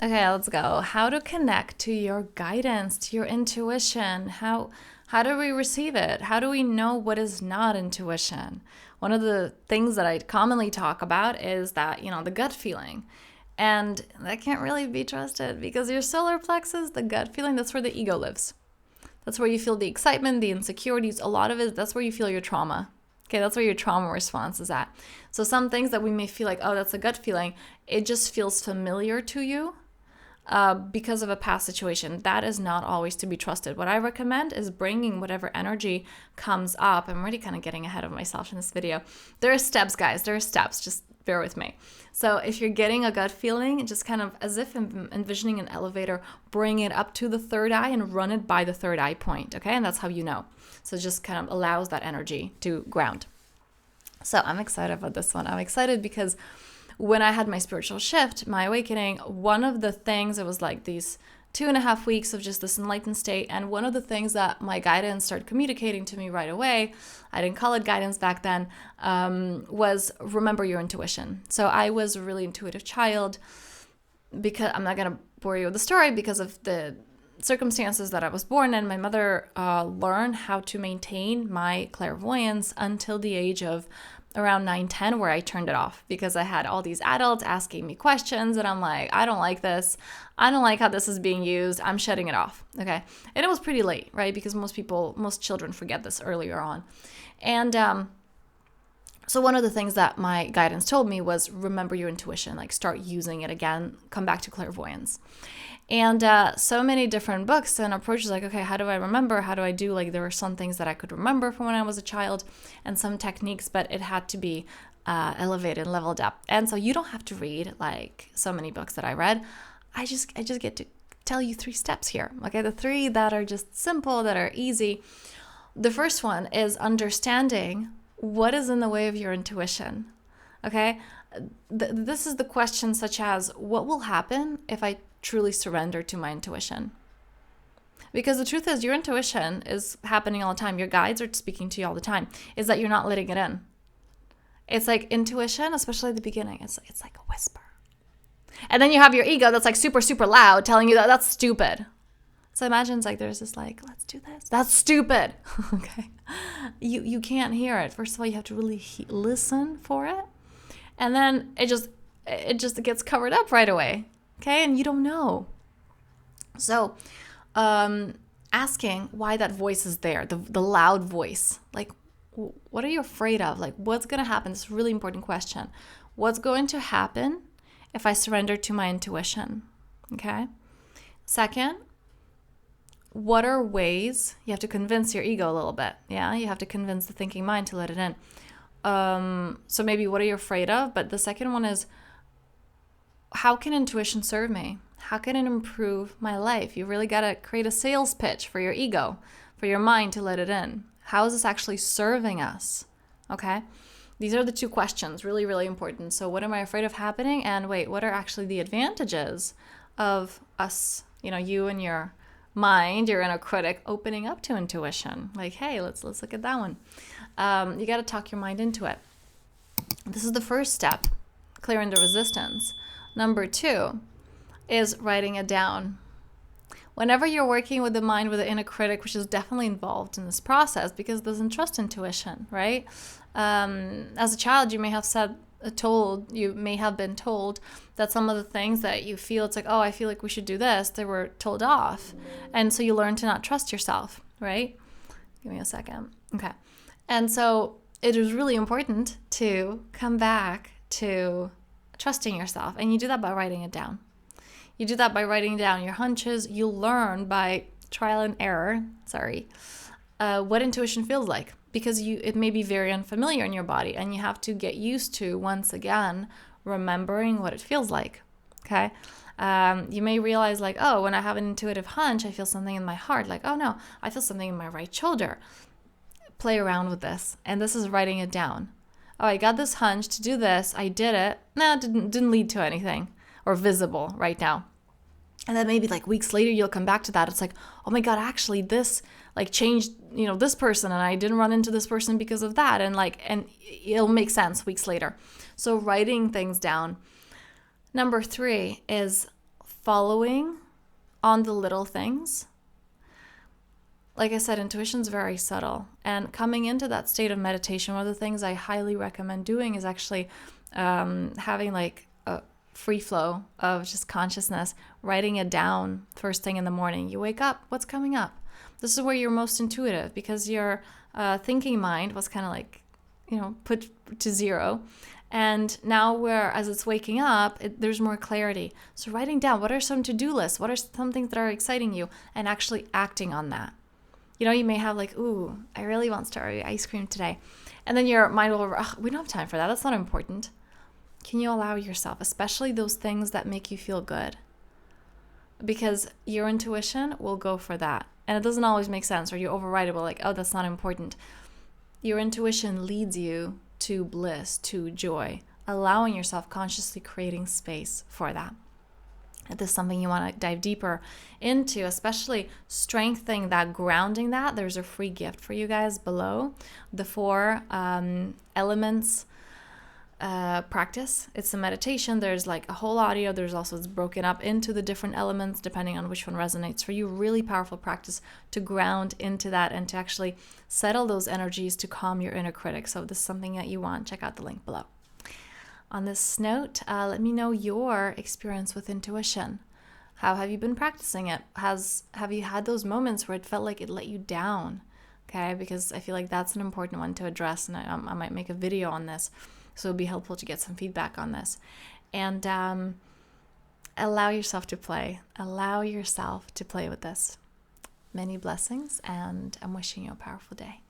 Okay, let's go. How to connect to your guidance, to your intuition. How do we receive it? How do we know what is not intuition? One of the things that I commonly talk about is that, the gut feeling. And that can't really be trusted because your solar plexus, the gut feeling, that's where the ego lives. That's where you feel the excitement, the insecurities. A lot of it, that's where you feel your trauma. Okay, that's where your trauma response is at. So some things that we may feel like, oh, that's a gut feeling, it just feels familiar to you because of a past situation. That is not always to be trusted. What I recommend is bringing whatever energy comes up. I'm already kind of getting ahead of myself in this video. There are steps, guys. There are steps. Just bear with me. So if you're getting a gut feeling, just kind of as if envisioning an elevator, bring it up to the third eye and run it by the third eye point. Okay, and that's how you know. So it just kind of allows that energy to ground. So I'm excited about this one. I'm excited because when I had my spiritual shift, my awakening, one of the things, it was like these 2.5 weeks of just this enlightened state. And one of the things that my guidance started communicating to me right away, I didn't call it guidance back then, was remember your intuition. So I was a really intuitive child because I'm not going to bore you with the story because of the circumstances that I was born in. My mother learned how to maintain my clairvoyance until the age of around 9-10, where I turned it off because I had all these adults asking me questions and I'm like, I don't like this. I don't like how this is being used. I'm shutting it off. Okay. And it was pretty late, right? Because most children forget this earlier on. And so one of the things that my guidance told me was remember your intuition, like start using it again, come back to clairvoyance. And so many different books and approaches like, okay, how do I remember? How do I do? Like there were some things that I could remember from when I was a child and some techniques, but it had to be elevated and leveled up. And so you don't have to read like so many books that I read. I just get to tell you 3 steps here. Okay, the 3 that are just simple, that are easy. The first one is understanding what is in the way of your intuition. Okay, this is the question such as what will happen if I truly surrender to my intuition? Because the truth is your intuition is happening all the time. Your guides are speaking to you all the time. Is that you're not letting it in. It's like intuition, especially at the beginning. It's like a whisper. And then you have your ego that's like super, super loud telling you that that's stupid. So imagine it's like there's this like, let's do this. That's stupid. Okay. You can't hear it. First of all, you have to really listen for it. And then it just gets covered up right away. Okay, and you don't know. So, asking why that voice is there, the loud voice, like, what are you afraid of? Like, what's going to happen? It's a really important question. What's going to happen if I surrender to my intuition? Okay. Second, what are ways you have to convince your ego a little bit? Yeah, you have to convince the thinking mind to let it in. So maybe what are you afraid of? But the second one is, how can intuition serve me? How can it improve my life? You really got to create a sales pitch for your ego, for your mind to let it in. How is this actually serving us? Okay? These are the 2 questions, really, really important. So what am I afraid of happening? And wait, what are actually the advantages of us, you and your mind, your inner critic, opening up to intuition? Like, hey, let's look at that one. You got to talk your mind into it. This is the first step, clearing the resistance. Number 2 is writing it down. Whenever you're working with the mind, with the inner critic, which is definitely involved in this process because it doesn't trust intuition, right? As a child, you may have been told that some of the things that you feel, it's like, oh, I feel like we should do this, they were told off. And so you learn to not trust yourself, right? Give me a second. Okay. And so it is really important to come back to trusting yourself. And you do that by writing it down. You do that by writing down your hunches. You learn by trial and error, what intuition feels like. Because it may be very unfamiliar in your body. And you have to get used to, once again, remembering what it feels like. Okay? You may realize like, oh, when I have an intuitive hunch, I feel something in my heart. Like, oh no, I feel something in my right shoulder. Play around with this. And this is writing it down. Oh, I got this hunch to do this. I did it. No, it didn't lead to anything or visible right now. And then maybe like weeks later, you'll come back to that. It's like, oh my God, actually this like changed, this person and I didn't run into this person because of that. And it'll make sense weeks later. So writing things down. Number 3 is following on the little things. Like I said, intuition is very subtle. And coming into that state of meditation, one of the things I highly recommend doing is actually having like a free flow of just consciousness, writing it down first thing in the morning. You wake up, what's coming up? This is where you're most intuitive, because your thinking mind was kind of like, put to zero. And now as it's waking up, there's more clarity. So writing down, what are some to-do lists? What are some things that are exciting you? And actually acting on that. You may have like, ooh, I really want strawberry ice cream today. And then your mind will, we don't have time for that. That's not important. Can you allow yourself, especially those things that make you feel good? Because your intuition will go for that. And it doesn't always make sense, or you override it, like, oh, that's not important. Your intuition leads you to bliss, to joy, allowing yourself, consciously creating space for that. If this is something you want to dive deeper into, especially strengthening that, grounding that, there's a free gift for you guys below. The 4 elements practice. It's a meditation. There's like a whole audio. There's also, it's broken up into the different elements depending on which one resonates for you. Really powerful practice to ground into that and to actually settle those energies, to calm your inner critic. So if this is something that you want, check out the link below. On this note, let me know your experience with intuition. How have you been practicing it? Have you had those moments where it felt like it let you down? Okay, because I feel like that's an important one to address, and I might make a video on this, so it'll be helpful to get some feedback on this. And allow yourself to play. Allow yourself to play with this. Many blessings, and I'm wishing you a powerful day.